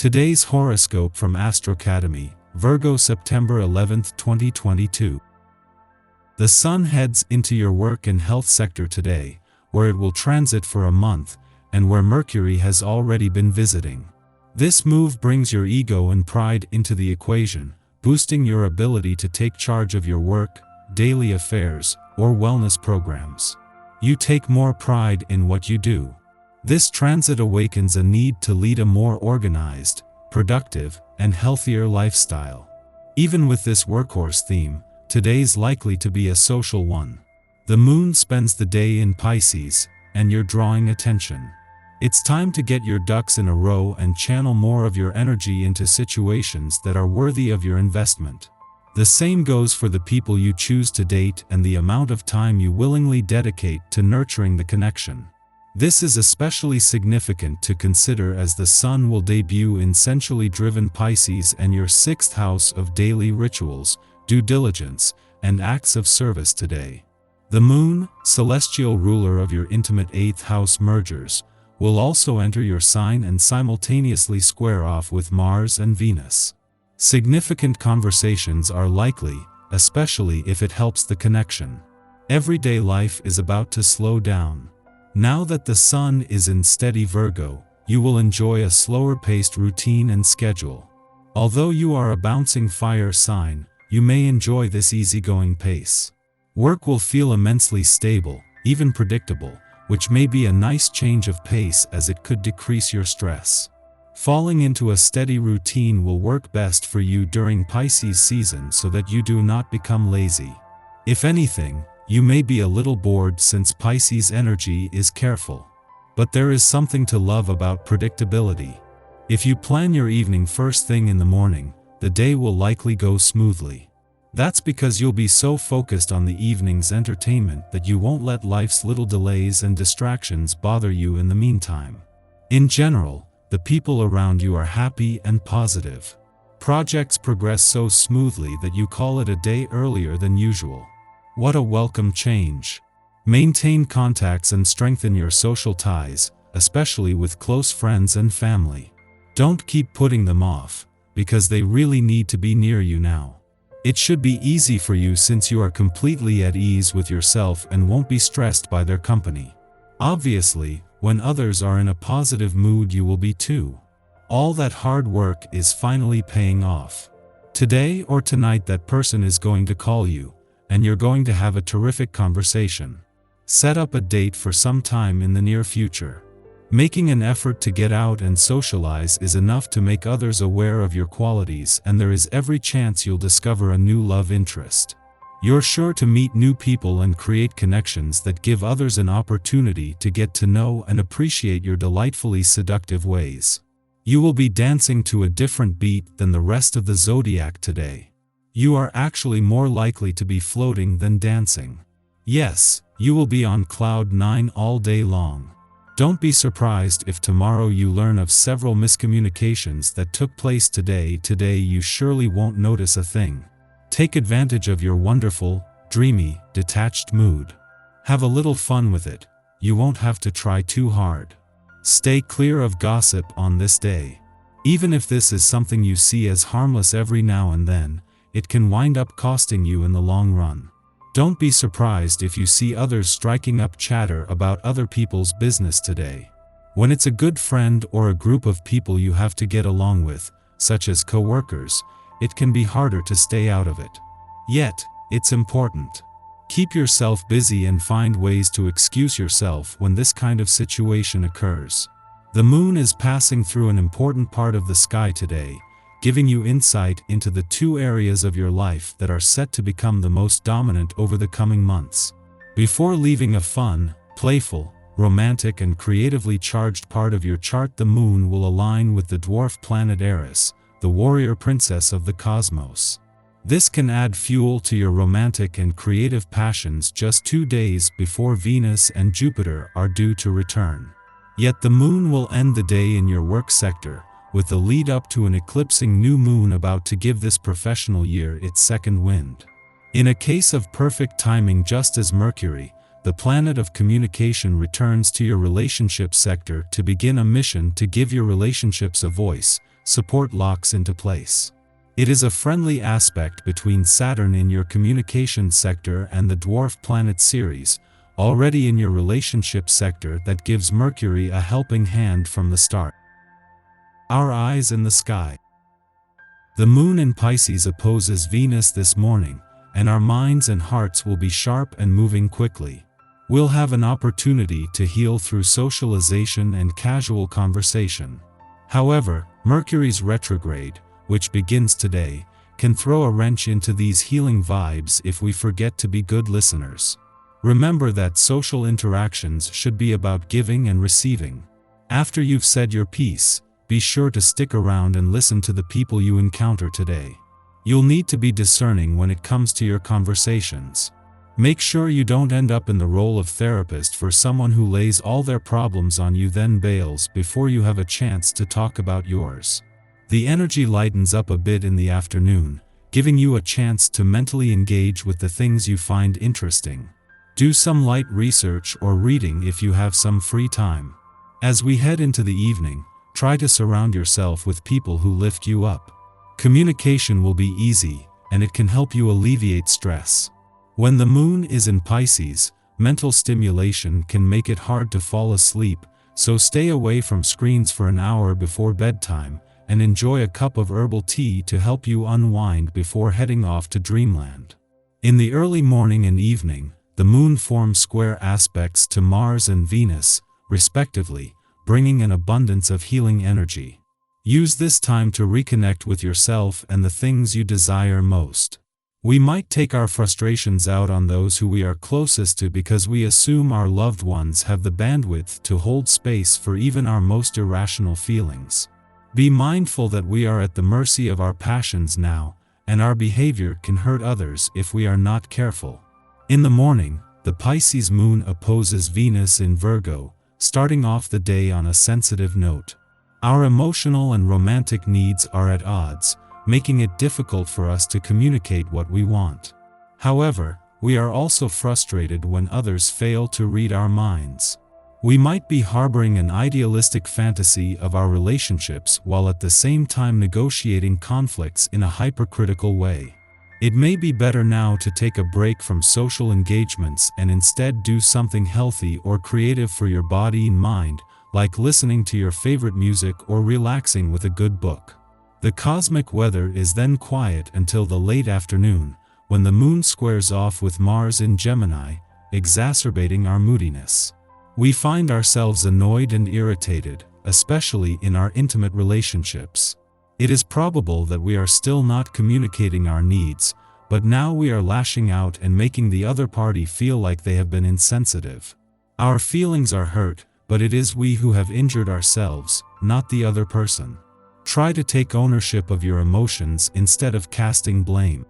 Today's horoscope from Astrocademy, Virgo September 11, 2022. The Sun heads into your work and health sector today, where it will transit for a month, and where Mercury has already been visiting. This move brings your ego and pride into the equation, boosting your ability to take charge of your work, daily affairs, or wellness programs. You take more pride in what you do. This transit awakens a need to lead a more organized, productive, and healthier lifestyle. Even with this workhorse theme, today's likely to be a social one. The moon spends the day in Pisces, and you're drawing attention. It's time to get your ducks in a row and channel more of your energy into situations that are worthy of your investment. The same goes for the people you choose to date and the amount of time you willingly dedicate to nurturing the connection. This is especially significant to consider as the Sun will debut in sensually driven Pisces and your 6th house of daily rituals, due diligence, and acts of service today. The Moon, celestial ruler of your intimate 8th house mergers, will also enter your sign and simultaneously square off with Mars and Venus. Significant conversations are likely, especially if it helps the connection. Everyday life is about to slow down. Now that the Sun is in steady Virgo, you will enjoy a slower-paced routine and schedule. Although you are a bouncing fire sign, you may enjoy this easygoing pace. Work will feel immensely stable, even predictable, which may be a nice change of pace as it could decrease your stress. Falling into a steady routine will work best for you during Pisces season so that you do not become lazy. If anything, you may be a little bored since Pisces energy is careful. But there is something to love about predictability. If you plan your evening first thing in the morning, the day will likely go smoothly. That's because you'll be so focused on the evening's entertainment that you won't let life's little delays and distractions bother you in the meantime. In general, the people around you are happy and positive. Projects progress so smoothly that you call it a day earlier than usual. What a welcome change. Maintain contacts and strengthen your social ties, especially with close friends and family. Don't keep putting them off, because they really need to be near you now. It should be easy for you since you are completely at ease with yourself and won't be stressed by their company. Obviously, when others are in a positive mood you will be too. All that hard work is finally paying off. Today or tonight that person is going to call you, and you're going to have a terrific conversation. Set up a date for some time in the near future. Making an effort to get out and socialize is enough to make others aware of your qualities, and there is every chance you'll discover a new love interest. You're sure to meet new people and create connections that give others an opportunity to get to know and appreciate your delightfully seductive ways. You will be dancing to a different beat than the rest of the zodiac today. You are actually more likely to be floating than dancing. Yes, you will be on cloud 9 all day long. Don't be surprised if tomorrow you learn of several miscommunications that took place today. Today you surely won't notice a thing. Take advantage of your wonderful, dreamy, detached mood. Have a little fun with it. You won't have to try too hard. Stay clear of gossip on this day. Even if this is something you see as harmless every now and then, it can wind up costing you in the long run. Don't be surprised if you see others striking up chatter about other people's business today. When it's a good friend or a group of people you have to get along with, such as co-workers, it can be harder to stay out of it. Yet, it's important. Keep yourself busy and find ways to excuse yourself when this kind of situation occurs. The moon is passing through an important part of the sky today, giving you insight into the 2 areas of your life that are set to become the most dominant over the coming months. Before leaving a fun, playful, romantic and creatively charged part of your chart, the moon will align with the dwarf planet Eris, the warrior princess of the cosmos. This can add fuel to your romantic and creative passions just 2 days before Venus and Jupiter are due to return. Yet the moon will end the day in your work sector, with the lead up to an eclipsing new moon about to give this professional year its second wind. In a case of perfect timing, just as Mercury, the planet of communication, returns to your relationship sector to begin a mission to give your relationships a voice, support locks into place. It is a friendly aspect between Saturn in your communication sector and the dwarf planet Ceres, already in your relationship sector, that gives Mercury a helping hand from the start. Our eyes in the sky. The moon in Pisces opposes Venus this morning, and our minds and hearts will be sharp and moving quickly. We'll have an opportunity to heal through socialization and casual conversation. However, Mercury's retrograde, which begins today, can throw a wrench into these healing vibes if we forget to be good listeners. Remember that social interactions should be about giving and receiving. After you've said your piece, be sure to stick around and listen to the people you encounter today. You'll need to be discerning when it comes to your conversations. Make sure you don't end up in the role of therapist for someone who lays all their problems on you then bails before you have a chance to talk about yours. The energy lightens up a bit in the afternoon, giving you a chance to mentally engage with the things you find interesting. Do some light research or reading if you have some free time. As we head into the evening, try to surround yourself with people who lift you up. Communication will be easy, and it can help you alleviate stress. When the moon is in Pisces, mental stimulation can make it hard to fall asleep, so stay away from screens for an hour before bedtime, and enjoy a cup of herbal tea to help you unwind before heading off to dreamland. In the early morning and evening, the moon forms square aspects to Mars and Venus, respectively, bringing an abundance of healing energy. Use this time to reconnect with yourself and the things you desire most. We might take our frustrations out on those who we are closest to because we assume our loved ones have the bandwidth to hold space for even our most irrational feelings. Be mindful that we are at the mercy of our passions now, and our behavior can hurt others if we are not careful. In the morning, the Pisces moon opposes Venus in Virgo, starting off the day on a sensitive note. Our emotional and romantic needs are at odds, making it difficult for us to communicate what we want. However, we are also frustrated when others fail to read our minds. We might be harboring an idealistic fantasy of our relationships while at the same time negotiating conflicts in a hypercritical way. It may be better now to take a break from social engagements and instead do something healthy or creative for your body and mind, like listening to your favorite music or relaxing with a good book. The cosmic weather is then quiet until the late afternoon, when the moon squares off with Mars in Gemini, exacerbating our moodiness. We find ourselves annoyed and irritated, especially in our intimate relationships. It is probable that we are still not communicating our needs, but now we are lashing out and making the other party feel like they have been insensitive. Our feelings are hurt, but it is we who have injured ourselves, not the other person. Try to take ownership of your emotions instead of casting blame.